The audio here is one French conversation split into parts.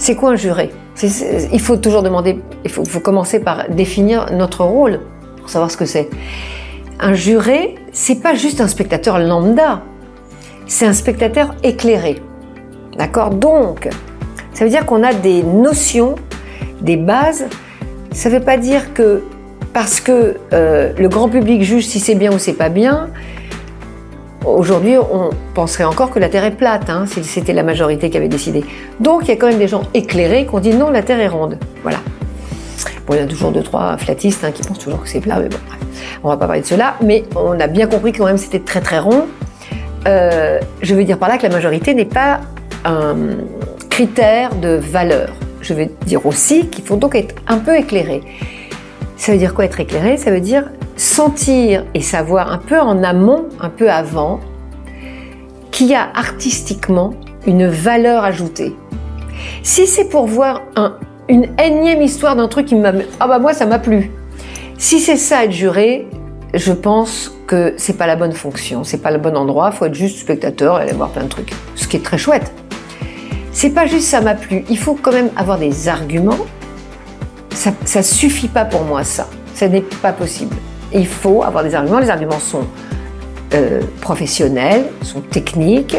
C'est quoi un juré? Il faut toujours demander, il faut commencer par définir notre rôle pour savoir ce que c'est. Un juré, c'est pas juste un spectateur lambda, c'est un spectateur éclairé. D'accord? Donc, ça veut dire qu'on a des notions, des bases. Ça veut pas dire que parce que le grand public juge si c'est bien ou c'est pas bien. Aujourd'hui, on penserait encore que la Terre est plate, hein, si c'était la majorité qui avait décidé. Donc, il y a quand même des gens éclairés qui ont dit non, la Terre est ronde. Voilà. Bon, il y a toujours 2-3 flatistes qui pensent toujours que c'est plat, mais bon, bref. On va pas parler de cela. Mais on a bien compris que quand même c'était très très rond. Je veux dire par là que la majorité n'est pas un critère de valeur. Je veux dire aussi qu'il faut donc être un peu éclairé. Ça veut dire quoi être éclairé? Ça veut dire sentir et savoir un peu en amont, un peu avant, qu'il y a artistiquement une valeur ajoutée. Si c'est pour voir une énième histoire d'un truc qui m'a... Ah bah moi ça m'a plu. Si c'est ça être juré, je pense que c'est pas la bonne fonction, c'est pas le bon endroit, il faut être juste spectateur et aller voir plein de trucs. Ce qui est très chouette. C'est pas juste ça m'a plu, il faut quand même avoir des arguments. Ça suffit pas pour moi ça n'est pas possible. Il faut avoir des arguments, les arguments sont professionnels, sont techniques,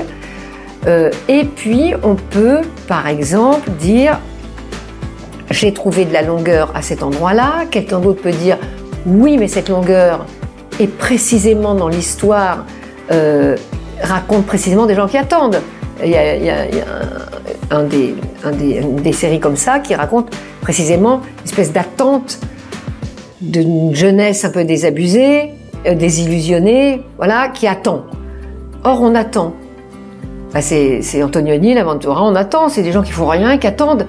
et puis on peut par exemple dire j'ai trouvé de la longueur à cet endroit-là, quelqu'un d'autre peut dire oui mais cette longueur est précisément dans l'histoire, raconte précisément des gens qui attendent. Il y a des séries comme ça qui racontent précisément une espèce d'attente d'une jeunesse un peu désabusée, désillusionnée, voilà, qui attend. Or, on attend. Bah, c'est Antonioni, l'Aventura, on attend. C'est des gens qui font rien et qui attendent.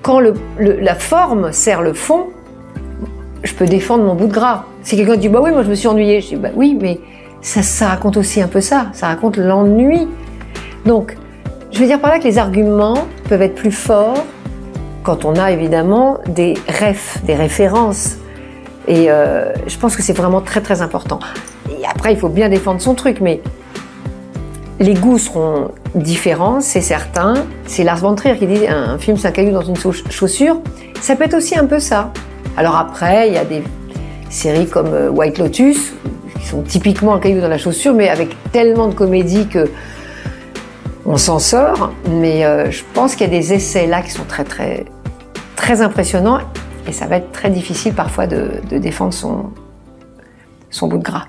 Quand la forme sert le fond, je peux défendre mon bout de gras. Si quelqu'un dit bah oui, moi je me suis ennuyée, je dis bah oui, mais ça raconte aussi un peu ça. Ça raconte l'ennui. Donc, je veux dire par là que les arguments peuvent être plus forts quand on a évidemment des références. Et je pense que c'est vraiment très très important. Et après, il faut bien défendre son truc, mais les goûts seront différents, c'est certain. C'est Lars von Trier qui dit un film c'est un caillou dans une chaussure. Ça peut être aussi un peu ça. Alors après, il y a des séries comme White Lotus qui sont typiquement un caillou dans la chaussure, mais avec tellement de comédie que on s'en sort. Mais je pense qu'il y a des essais là qui sont très très très impressionnants. Et ça va être très difficile parfois de défendre son bout de gras.